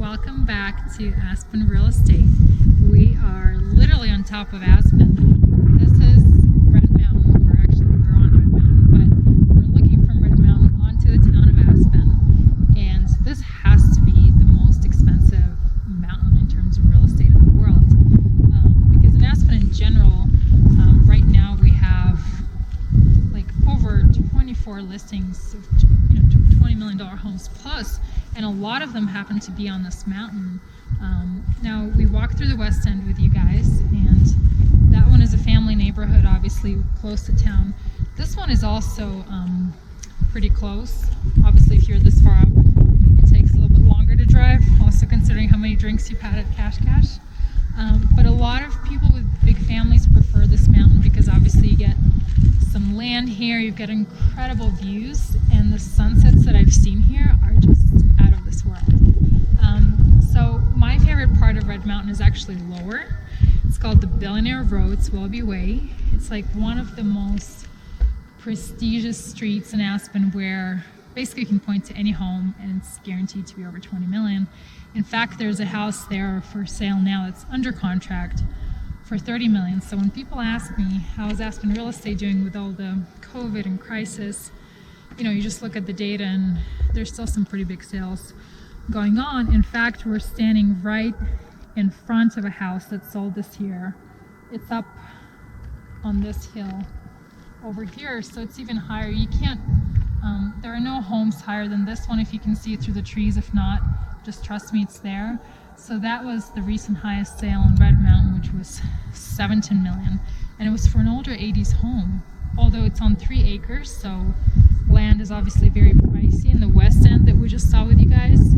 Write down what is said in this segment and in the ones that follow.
welcome back to Aspen Real Estate. We are literally on top of Aspen. This is Red Mountain. We're on Red Mountain, but we're looking from Red Mountain onto the town of Aspen. And this has to be the most expensive mountain in terms of real estate in the world. Because in Aspen in general, right now we have like over 24 listings of $20 million homes plus, and a lot of them happen to be on this mountain. Now we walked through the West End with you guys, and that one is a family neighborhood, obviously close to town. This one is also pretty close. Obviously if you're this far up, it takes a little bit longer to drive, also considering how many drinks you've had at Cash. But a lot of people with big families prefer this mountain because obviously you get some land here, you've got incredible views, and the sunsets that I've seen here are just out of this world. So my favorite part of Red Mountain is actually lower. It's called the Billionaire Road, Swellby Way. It's like one of the most prestigious streets in Aspen where basically you can point to any home and it's guaranteed to be over 20 million. In fact, there's a house there for sale now that's under contract for 30 million. So when people ask me, how is Aspen Real Estate doing with all the COVID and crisis, you just look at the data and there's still some pretty big sales going on. In fact, we're standing right in front of a house that sold this year. It's up on this hill over here, so it's even higher. You can't, there are no homes higher than this one if you can see it through the trees. If not, just trust me, it's there. So that was the recent highest sale in Red Mountain, which was 17 million. And it was for an older 80s home, although it's on 3 acres, so land is obviously very pricey. In the West End that we just saw with you guys,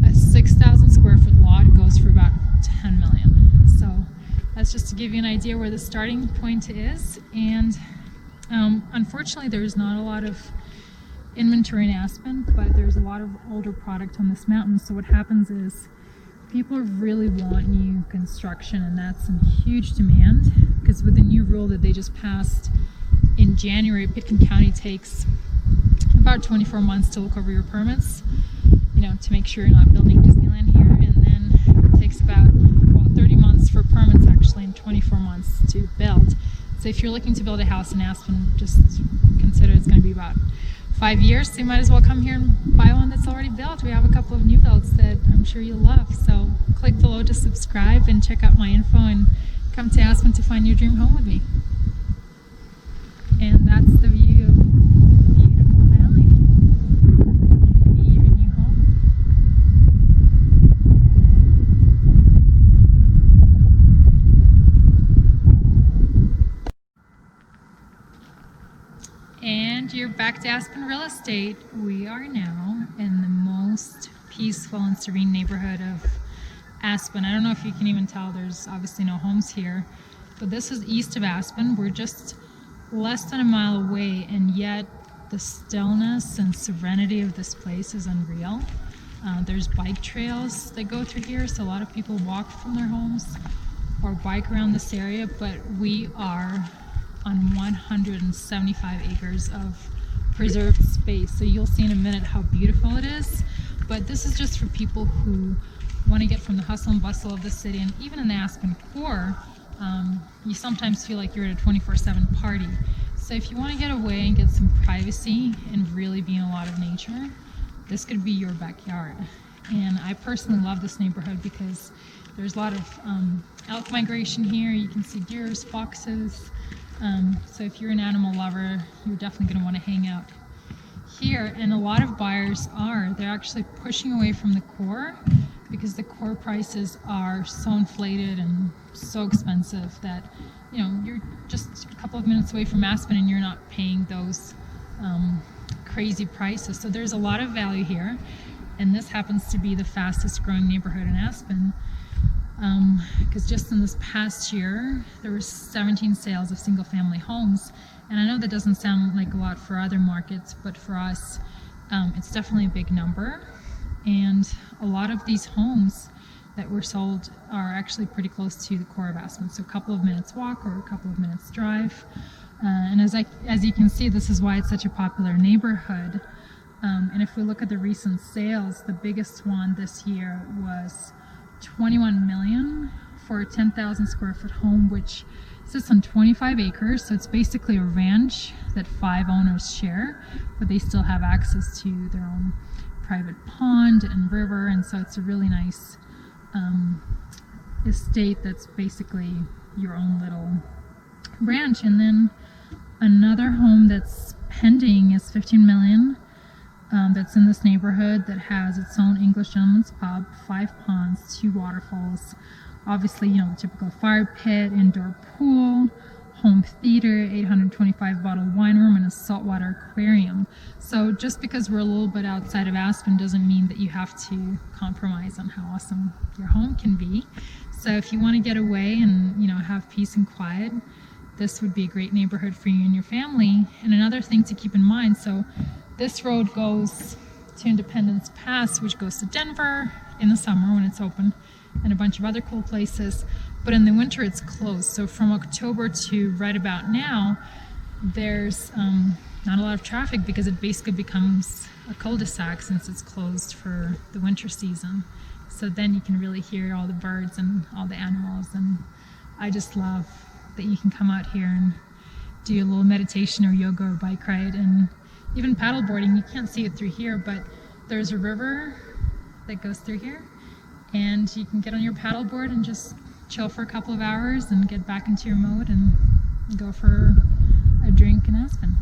a 6,000 square foot lot goes for about 10 million. So that's just to give you an idea where the starting point is. And unfortunately, there's not a lot of inventory in Aspen, but there's a lot of older product on this mountain. So what happens is people really want new construction, and that's in huge demand because with the new rule that they just passed in January, Pitkin County takes about 24 months to look over your permits, to make sure you're not building Disneyland here, and then it takes about 30 months for permits actually and 24 months to build. So if you're looking to build a house in Aspen, just consider it's going to be about 5 years, so you might as well come here and buy one that's already built. We have a couple of new builds that I'm sure you'll love. So click below to subscribe and check out my info and come to Aspen to find your dream home with me. And that's the view of the beautiful valley. Be your new home. And you're back to Aspen Real Estate. We are now in the most peaceful and serene neighborhood of Aspen. I don't know if you can even tell, there's obviously no homes here, but this is east of Aspen. We're just less than a mile away, and yet the stillness and serenity of this place is unreal. There's bike trails that go through here, so a lot of people walk from their homes or bike around this area, but we are on 175 acres of preserved space. So you'll see in a minute how beautiful it is, but this is just for people who want to get from the hustle and bustle of the city. And even in the Aspen core, you sometimes feel like you're at a 24/7 party. So if you want to get away and get some privacy and really be in a lot of nature, this could be your backyard. And I personally love this neighborhood because there's a lot of elk migration here. You can see deers, foxes. So if you're an animal lover, you're definitely going to want to hang out here. And a lot of buyers they're actually pushing away from the core because the core prices are so inflated and so expensive that you're just a couple of minutes away from Aspen and you're not paying those crazy prices. So there's a lot of value here, and this happens to be the fastest growing neighborhood in Aspen because just in this past year there were 17 sales of single family homes. And I know that doesn't sound like a lot for other markets, but for us it's definitely a big number. And a lot of these homes that were sold are actually pretty close to the core of Aspen, so a couple of minutes walk or a couple of minutes drive. And as you can see, this is why it's such a popular neighborhood. And if we look at the recent sales, the biggest one this year was 21 million for a 10,000 square foot home, which sits on 25 acres. So it's basically a ranch that 5 owners share, but they still have access to their own private pond and river. And so it's a really nice estate that's basically your own little ranch. And then another home that's pending is 15 million. That's in this neighborhood that has its own English gentleman's pub, 5 ponds, 2 waterfalls, obviously, you know, the typical fire pit, indoor pool, home theater, 825 bottle wine room, and a saltwater aquarium. So just because we're a little bit outside of Aspen doesn't mean that you have to compromise on how awesome your home can be. So if you want to get away and, you know, have peace and quiet, this would be a great neighborhood for you and your family. And another thing to keep in mind, so this road goes to Independence Pass, which goes to Denver in the summer when it's open, and a bunch of other cool places. But in the winter, it's closed. So from October to right about now, there's not a lot of traffic because it basically becomes a cul-de-sac since it's closed for the winter season. So then you can really hear all the birds and all the animals. And I just love that you can come out here and do a little meditation or yoga or bike ride, and even paddleboarding. You can't see it through here, but there's a river that goes through here, and you can get on your paddleboard and just chill for a couple of hours and get back into your mode and go for a drink in Aspen.